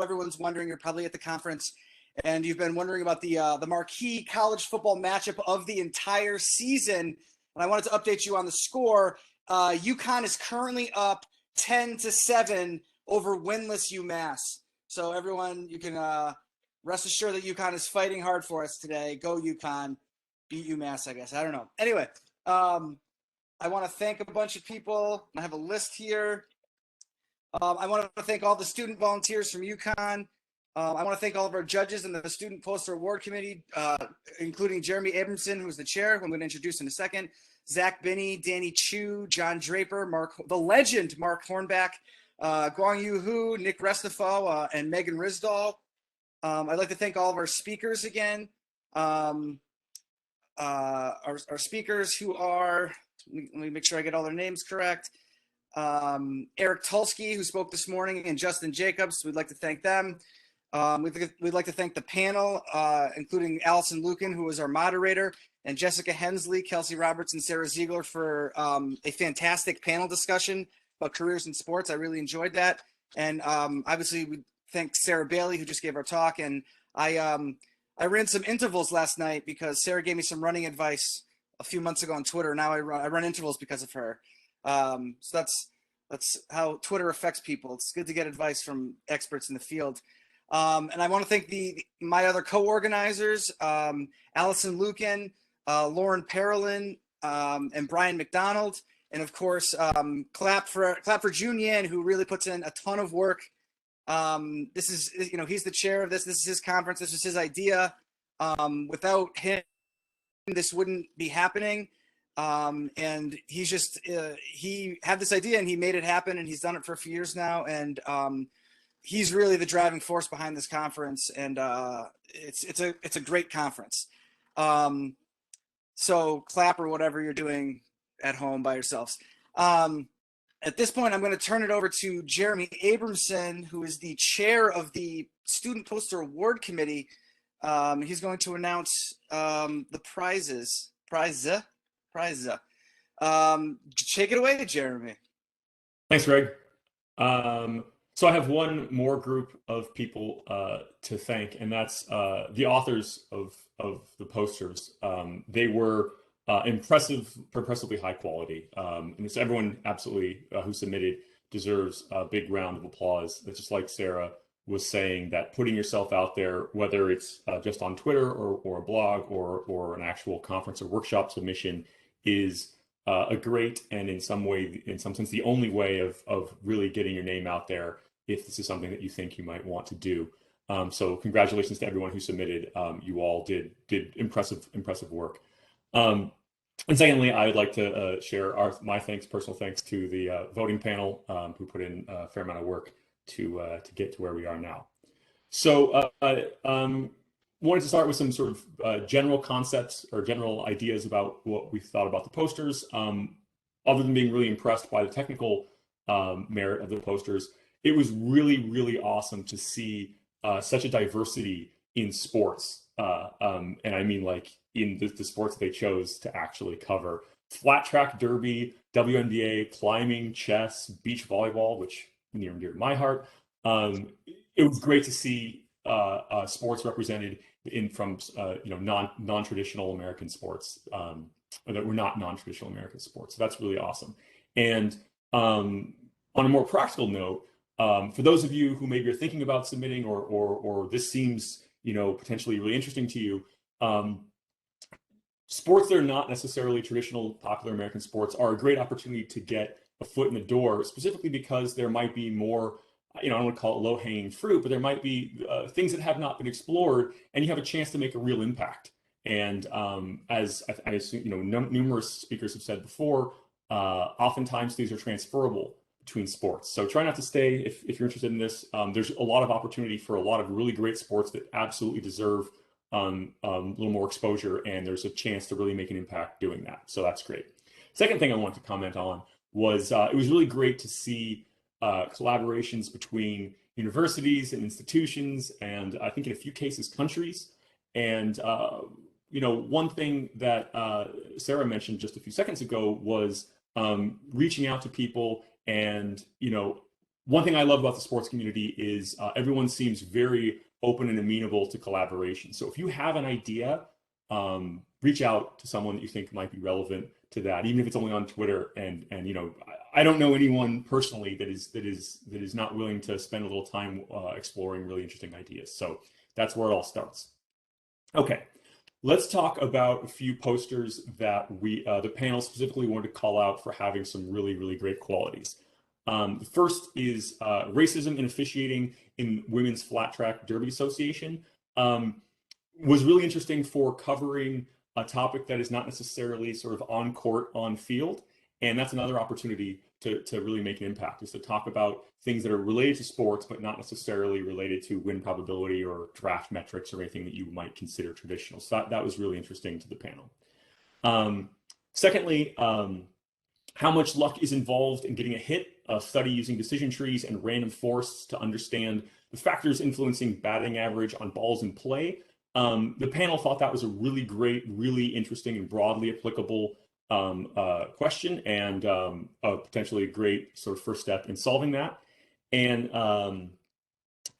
everyone's wondering, you're probably at the conference and you've been wondering about the marquee college football matchup of the entire season. And I wanted to update you on the score. UConn is currently up 10-7 over winless UMass. So everyone, you can rest assured that UConn is fighting hard for us today. Go UConn, beat UMass, I guess. I don't know. Anyway, I want to thank a bunch of people. I have a list here. I want to thank all the student volunteers from UConn. I want to thank all of our judges and the Student Poster Award Committee, including Jeremy Abramson, who's the chair, who I'm going to introduce in a second, Zach Binney, Danny Chu, John Draper, the legend Mark Hornback, Guang Yu Hu, Nick Restafo, and Megan Risdall. I'd like to thank all of our speakers again. Our speakers who are, let me make sure I get all their names correct. Eric Tulsky, who spoke this morning, and Justin Jacobs. We'd like to thank them. We'd like to thank the panel, including Allison Lucan, who was our moderator, and Jessica Hensley, Kelsey Roberts, and Sarah Ziegler for a fantastic panel discussion about careers in sports. I really enjoyed that. And obviously, we thank Sarah Bailey, who just gave our talk. And I ran some intervals last night because Sarah gave me some running advice a few months ago on Twitter. Now I run intervals because of her. So that's how Twitter affects people. It's good to get advice from experts in the field. And I want to thank my other co-organizers, Allison Lucan, Lauren Parolin, and Brian McDonald. And of course, clap for Jun Yan, who really puts in a ton of work. This is, he's the chair of this. This is his conference. This is his idea. Without him, this wouldn't be happening. And he's just, he had this idea and he made it happen, and he's done it for a few years now. And, he's really the driving force behind this conference. And, it's a great conference. So clap or whatever you're doing at home by yourselves. At this point, I'm going to turn it over to Jeremy Abramson, who is the chair of the Student Poster Award Committee. He's going to announce the prizes. Take it away, Jeremy. Thanks, Greg. So I have one more group of people to thank, and that's the authors of the posters. They were impressively high quality. And so everyone absolutely who submitted deserves a big round of applause. It's just like Sarah was saying, that putting yourself out there, whether it's just on Twitter or a blog or an actual conference or workshop submission, is a great, and in some sense, the only way of really getting your name out there if this is something that you think you might want to do. So congratulations to everyone who submitted. You all did impressive work. And secondly, I would like to share my personal thanks to the voting panel who put in a fair amount of work to get to where we are now. So wanted to start with some sort of general concepts or general ideas about what we thought about the posters. Other than being really impressed by the technical merit of the posters, it was really awesome to see such a diversity in sports. And I mean, like, in the sports they chose to actually cover: flat track derby, WNBA, climbing, chess, beach volleyball, which near and dear to my heart. It was great to see sports represented from non-traditional American sports, or that were not non-traditional American sports. So that's really awesome. And on a more practical note, for those of you who maybe are thinking about submitting, or this seems potentially really interesting to you, sports that are not necessarily traditional popular American sports are a great opportunity to get a foot in the door, specifically because there might be more, I don't want to call it low-hanging fruit, but there might be things that have not been explored, and you have a chance to make a real impact. And as I assume, numerous speakers have said before, oftentimes these are transferable between sports. So try not to stay if you're interested in this. There's a lot of opportunity for a lot of really great sports that absolutely deserve a little more exposure, and there's a chance to really make an impact doing that. So that's great. Second thing I want to comment on was it was really great to see collaborations between universities and institutions, and I think in a few cases countries. And one thing that Sarah mentioned just a few seconds ago was reaching out to people and one thing I love about the sports community is everyone seems very open and amenable to collaboration. So if you have an idea, reach out to someone that you think might be relevant to that, even if it's only on Twitter. And I don't know anyone personally that is not willing to spend a little time exploring really interesting ideas. So that's where it all starts. Okay, let's talk about a few posters that the panel specifically wanted to call out for having some really, really great qualities. The first is racism in officiating in Women's Flat Track Derby Association. Was really interesting for covering a topic that is not necessarily sort of on court, on field. And that's another opportunity to really make an impact, is to talk about things that are related to sports, but not necessarily related to win probability or draft metrics or anything that you might consider traditional. So that was really interesting to the panel. Secondly, how much luck is involved in getting a hit, a study using decision trees and random force to understand the factors influencing batting average on balls in play. The panel thought that was a really great, really interesting and broadly applicable question, and potentially a great sort of first step in solving that. And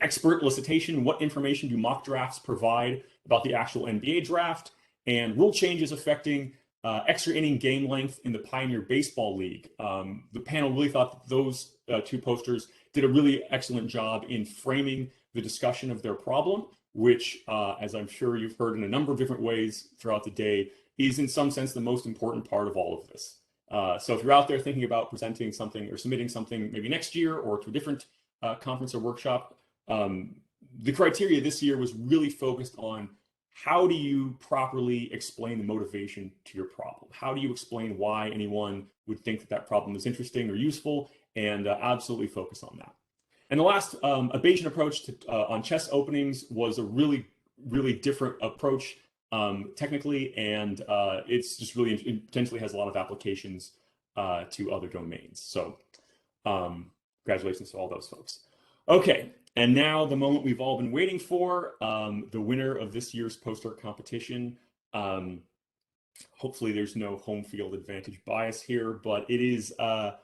expert elicitation: what information do mock drafts provide about the actual NBA draft? And rule changes affecting extra inning game length in the Pioneer Baseball League. The panel really thought that those two posters did a really excellent job in framing the discussion of their problem, which, as I'm sure you've heard in a number of different ways throughout the day, is in some sense the most important part of all of this. So if you're out there thinking about presenting something or submitting something maybe next year or to a different conference or workshop, the criteria this year was really focused on: how do you properly explain the motivation to your problem? How do you explain why anyone would think that that problem is interesting or useful? And absolutely focus on that. And the last, a Bayesian approach on chess openings, was a really, really different approach technically, and it's just really, it potentially has a lot of applications to other domains. So congratulations to all those folks. Okay, and now the moment we've all been waiting for, the winner of this year's poster competition. Hopefully there's no home field advantage bias here, but it is, I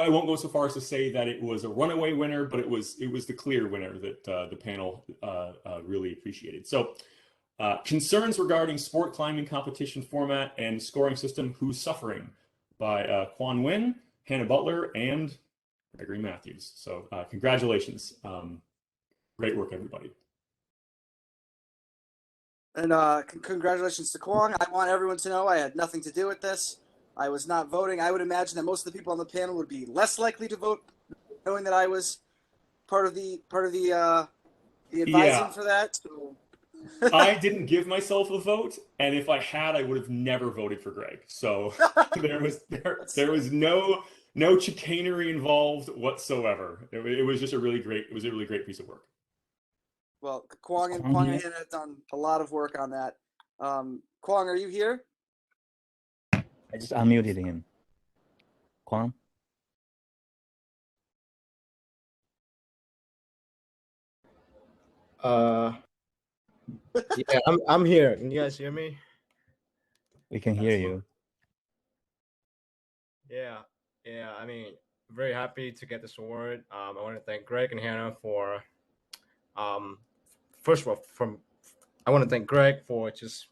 won't go so far as to say that it was a runaway winner, but it was the clear winner that the panel really appreciated. So concerns regarding sport climbing competition format and scoring system: Who's Suffering? By Quan Nguyen, Hannah Butler, and Gregory Matthews. So congratulations. Great work, everybody. And congratulations to Kwong. I want everyone to know I had nothing to do with this. I was not voting. I would imagine that most of the people on the panel would be less likely to vote, knowing that I was part of the advising for that. So. I didn't give myself a vote, and if I had, I would have never voted for Greg. So there was no chicanery involved whatsoever. It was just a really great piece of work. Well, Kwong and Hannah have done a lot of work on that. Kwong, are you here? I just unmuted him. Kwang? Yeah, I'm here. Can you guys hear me? We can hear you. Yeah. I mean, very happy to get this award. I want to thank Greg and Hannah for, first of all, I want to thank Greg for just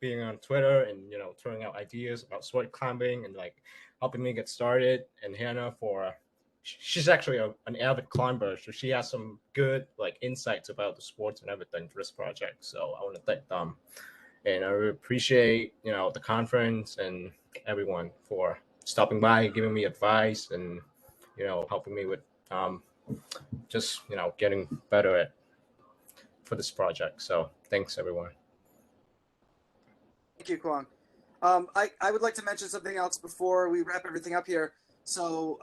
being on Twitter and throwing out ideas about sport climbing and like helping me get started, and Hannah for, she's actually an avid climber, so she has some good like insights about the sports and everything for this project. So I want to thank them, and I really appreciate the conference and everyone for stopping by, giving me advice, and helping me with just getting better for this project. So thanks everyone. Thank you, Kwong. I would like to mention something else before we wrap everything up here. So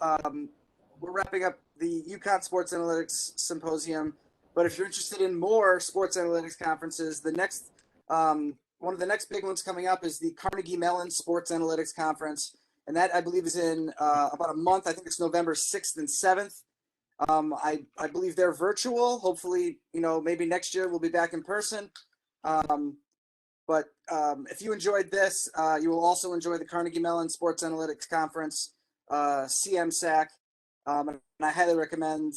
we're wrapping up the UConn Sports Analytics Symposium, but if you're interested in more sports analytics conferences, the next one of the next big ones coming up is the Carnegie Mellon Sports Analytics Conference, and that I believe is in about a month. I think it's November 6th and 7th. I believe they're virtual. Hopefully, maybe next year we'll be back in person. But if you enjoyed this, you will also enjoy the Carnegie Mellon Sports Analytics Conference, CMSAC. I highly recommend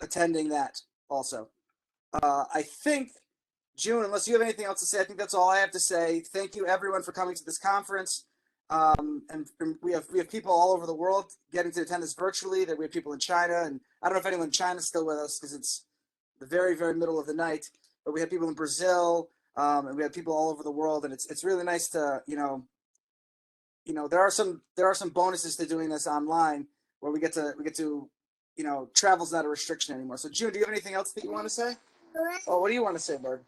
attending that also. I think, June, unless you have anything else to say, I think that's all I have to say. Thank you, everyone, for coming to this conference. And we have people all over the world getting to attend this virtually. That we have people in China, and I don't know if anyone in China is still with us because it's the very, very middle of the night. But we have people in Brazil, and we have people all over the world, and it's really nice to there are some bonuses to doing this online where we get to travel's not a restriction anymore. So June, do you have anything else that you want to say? Oh, what do you want to say, Bird?